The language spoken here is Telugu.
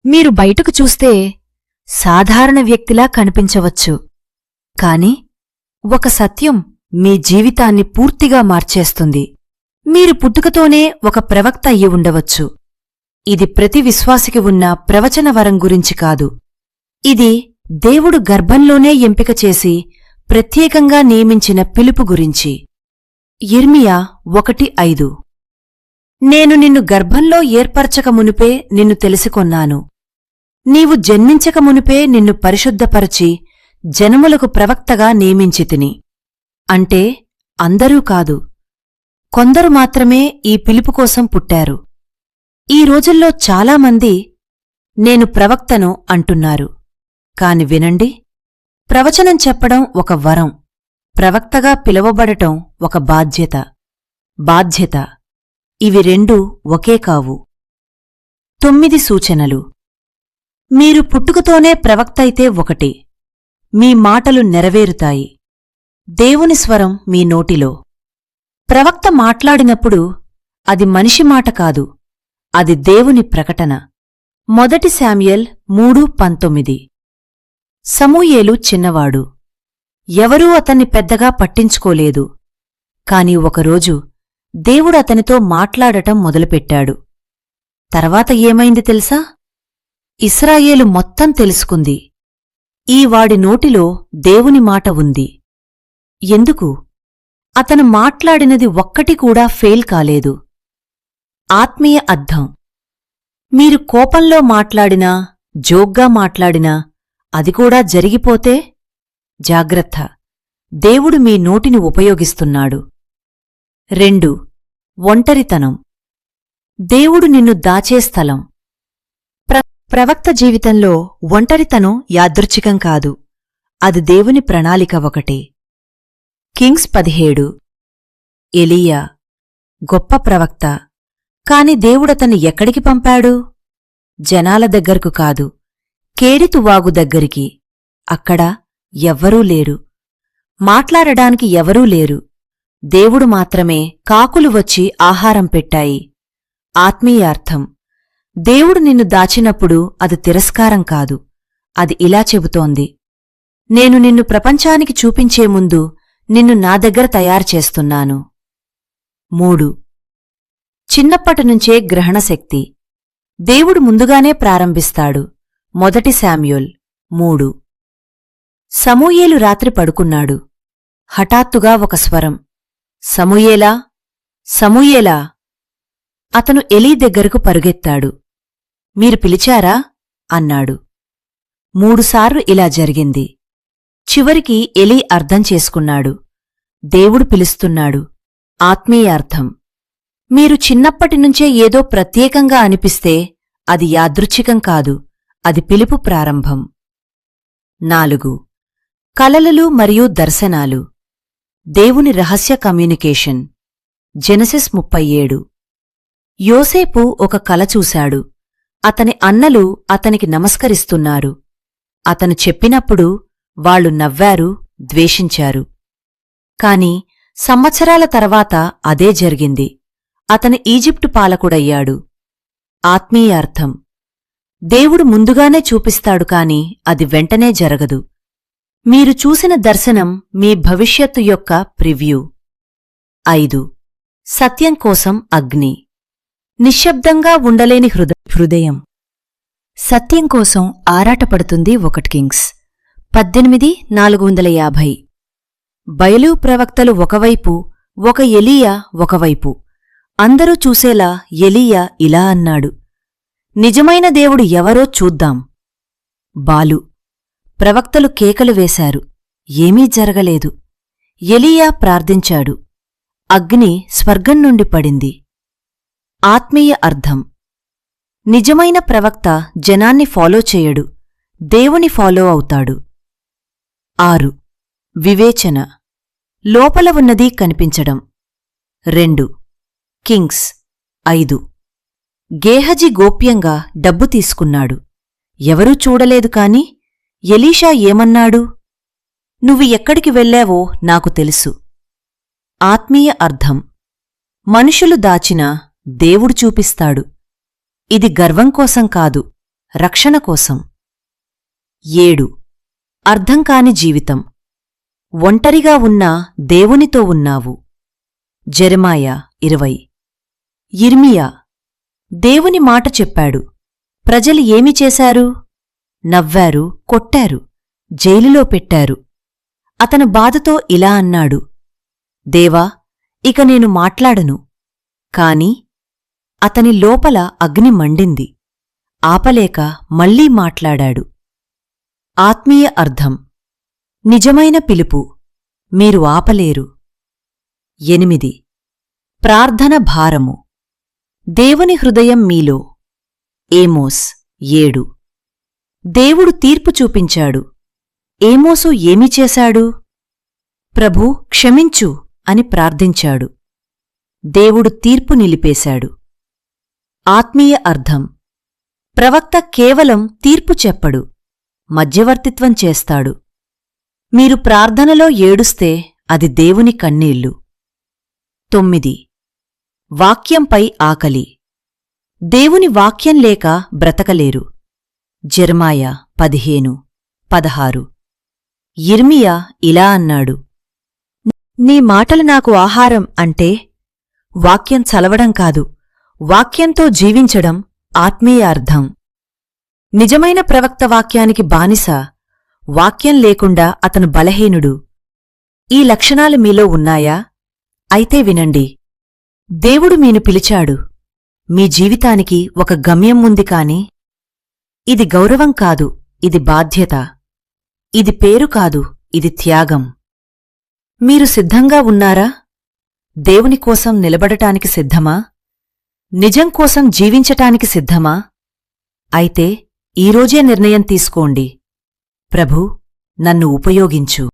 మీరు బయటకు చూస్తే సాధారణ వ్యక్తిలా కనిపించవచ్చు, కాని ఒక సత్యం మీ జీవితాన్ని పూర్తిగా మార్చేస్తుంది. మీరు పుట్టుకతోనే ఒక ప్రవక్త అయ్యి ఉండవచ్చు. ఇది ప్రతి విశ్వాసికి ఉన్న ప్రవచన వరం గురించి కాదు. ఇది దేవుడు గర్భంలోనే ఎంపిక చేసి ప్రత్యేకంగా నియమించిన పిలుపు గురించి. యిర్మీయా 1:5. నేను నిన్ను గర్భంలో ఏర్పరచక మునుపే నిన్ను తెలిసికొన్నాను. నీవు జన్మించక మునుపే నిన్ను పరిశుద్ధపరచి జనములకు ప్రవక్తగా నియమించితిని. అంటే అందరూ కాదు, కొందరు మాత్రమే ఈ పిలుపు కోసం పుట్టారు. ఈ రోజుల్లో చాలామంది నేను ప్రవక్తను అంటున్నారు. కాని వినండి, ప్రవచనం చెప్పడం ఒక వరం, ప్రవక్తగా పిలువబడటం ఒక బాధ్యత. ఇవి రెండూ ఒకే కావు. 9 సూచనలు. మీరు పుట్టుకతోనే ప్రవక్త అయితే ఒకటి, మీ మాటలు నెరవేరుతాయి. దేవుని స్వరం మీ నోటిలో. ప్రవక్త మాట్లాడినప్పుడు అది మనిషి మాట కాదు, అది దేవుని ప్రకటన. 1 శామ్యూయల్ 3:19. సమూయేలు చిన్నవాడు, ఎవరూ అతన్ని పెద్దగా పట్టించుకోలేదు. కాని ఒకరోజు దేవుడు అతనితో మాట్లాడటం మొదలుపెట్టాడు. తర్వాత ఏమైంది తెలుసా? ఇశ్రాయేలు మొత్తం తెలుసుకుంది, ఈ వాడి నోటిలో దేవుని మాట ఉంది. ఎందుకు? అతను మాట్లాడినది ఒక్కటి కూడా ఫెయిల్ కాలేదు. ఆత్మీయ అర్థం. మీరు కోపంలో మాట్లాడినా, జోగ్గా మాట్లాడినా అది కూడా జరిగిపోతే జాగ్రత్త, దేవుడు మీ నోటిని ఉపయోగిస్తున్నాడు. 2. ఒంటరితనం. దేవుడు నిన్ను దాచే స్థలం. ప్రవక్త జీవితంలో ఒంటరితనం యాదృచ్ఛికం కాదు, అది దేవుని ప్రణాళిక ఒకటి. కింగ్స్ 17. ఎలీయా గొప్ప ప్రవక్త, కాని దేవుడతన్ని ఎక్కడికి పంపాడు? జనాల దగ్గరకు కాదు, కేడితువాగు దగ్గరికి. అక్కడ ఎవ్వరూ లేరు, మాట్లాడడానికి ఎవరూ లేరు. దేవుడు మాత్రమే. కాకులు వచ్చి ఆహారం పెట్టాయి. ఆత్మీయార్థం. దేవుడు నిన్ను దాచినప్పుడు అది తిరస్కారం కాదు, అది ఇలా చెబుతోంది, నేను నిన్ను ప్రపంచానికి చూపించే ముందు నిన్ను నా దగ్గర తయారుచేస్తున్నాను. 3. చిన్నప్పటినుంచే గ్రహణశక్తి. దేవుడు ముందుగానే ప్రారంభిస్తాడు. 1 శామ్యూయల్ 3. సమూయేలు రాత్రి పడుకున్నాడు. హఠాత్తుగా ఒక స్వరం, సమూయేలా, సమూయేలా. అతను ఎలీ దగ్గరకు పరుగెత్తాడు. మీరు పిలిచారా? అన్నాడు. 3 సార్లు ఇలా జరిగింది. చివరికి ఎలీ అర్థం చేసుకున్నాడు, దేవుడు పిలుస్తున్నాడు. ఆత్మీయార్థం. మీరు చిన్నప్పటినుంచే ఏదో ప్రత్యేకంగా అనిపిస్తే అది యాదృచ్ఛికం కాదు, అది పిలుపు ప్రారంభం. 4. కలలలు మరియు దర్శనాలు. దేవుని రహస్య కమ్యూనికేషన్. జెనసిస్ 37. యోసేపు ఒక కల చూశాడు. అతని అన్నలు అతనికి నమస్కరిస్తున్నారు. అతను చెప్పినప్పుడు వాళ్లు నవ్వారు, ద్వేషించారు. కాని సంవత్సరాల తర్వాత అదే జరిగింది. అతను ఈజిప్టు పాలకుడయ్యాడు. ఆత్మీయార్థం. దేవుడు ముందుగానే చూపిస్తాడు, కాని అది వెంటనే జరగదు. మీరు చూసిన దర్శనం మీ భవిష్యత్తు యొక్క ప్రివ్యూ. 5. సత్యం కోసం అగ్ని. నిశ్శబ్దంగా ఉండలేని హృదయం సత్యం కోసం ఆరాటపడుతుంది. 1 కింగ్స్ 18:450. బయలు ప్రవక్తలు ఒకవైపు, ఒక ఎలీయా ఒకవైపు. అందరూ చూసేలా ఎలీయా ఇలా అన్నాడు, నిజమైన దేవుడు ఎవరో చూద్దాం. బాలు. ప్రవక్తలు కేకలు వేశారు, ఏమీ జరగలేదు. ఎలీయా ప్రార్థించాడు, అగ్ని స్వర్గం నుండి పడింది. ఆత్మీయ అర్థం. నిజమైన ప్రవక్త జనాన్ని ఫాలో చేయడు, దేవుని ఫాలో అవుతాడు. 6. వివేచన. లోపల ఉన్నది కనిపించడం. 2. కింగ్స్ 5. గేహజీ గోప్యంగా డబ్బు తీసుకున్నాడు. ఎవరూ చూడలేదు కాని ఎలీషా ఏమన్నాడు? నువ్వు ఎక్కడికి వెళ్ళావో నాకు తెలుసు. ఆత్మీయ అర్థం. మనుషులు దాచినా దేవుడు చూపిస్తాడు. ఇది గర్వం కోసం కాదు, రక్షణ కోసం. 7. అర్థం కాని జీవితం. ఒంటరిగా ఉన్నా దేవునితో ఉన్నావు. జెరెమాయా 20. యిర్మీయా, దేవుని మాట చెప్పాడు. ప్రజలు ఏమి చేశారు? నవ్వారు, కొట్టారు, జైలులో పెట్టారు. అతను బాధతో ఇలా అన్నాడు, దేవా, ఇక నేను మాట్లాడను. కాని అతని లోపల అగ్ని మండింది. ఆపలేక మళ్లీ మాట్లాడాడు. ఆత్మీయ అర్థం. నిజమైన పిలుపు. మీరు ఆపలేరు. 8. ప్రార్థన భారము. దేవుని హృదయం మీలో. ఏమోస్ 7. దేవుడు తీర్పు చూపించాడు. ఏమోసు ఏమి చేశాడు? ప్రభూ, క్షమించు అని ప్రార్థించాడు. దేవుడు తీర్పు నిలిపేశాడు. ఆత్మీయ అర్థం. ప్రవక్త కేవలం తీర్పు చెప్పడు, మధ్యవర్తిత్వం చేస్తాడు. మీరు ప్రార్థనలో ఏడుస్తే అది దేవుని కన్నీళ్లు. 9. వాక్యంపై ఆకలి. దేవుని వాక్యం లేక బ్రతకలేరు. జెరెమాయా 15:16. యిర్మీయా ఇలా అన్నాడు, నీ మాటలు నాకు ఆహారం అంటే వాక్యం చదవడం కాదు, వాక్యంతో జీవించడం ఆత్మీయ అర్థం. నిజమైన ప్రవక్త వాక్యానికి బానిస. వాక్యం లేకుండా అతను బలహీనుడు. ఈ లక్షణాలు మీలో ఉన్నాయా? అయితే వినండి. దేవుడు మీను పిలిచాడు. మీ జీవితానికి ఒక గమ్యం ఉంది కాని ఇది గౌరవం కాదు, ఇది బాధ్యత. ఇది పేరు కాదు, ఇది త్యాగం. మీరు సిద్ధంగా ఉన్నారా? దేవుని కోసం నిలబడటానికి సిద్ధమా? నిజం కోసం జీవించటానికి సిద్ధమా? అయితే ఈరోజే నిర్ణయం తీసుకోండి. ప్రభూ, నన్ను ఉపయోగించు.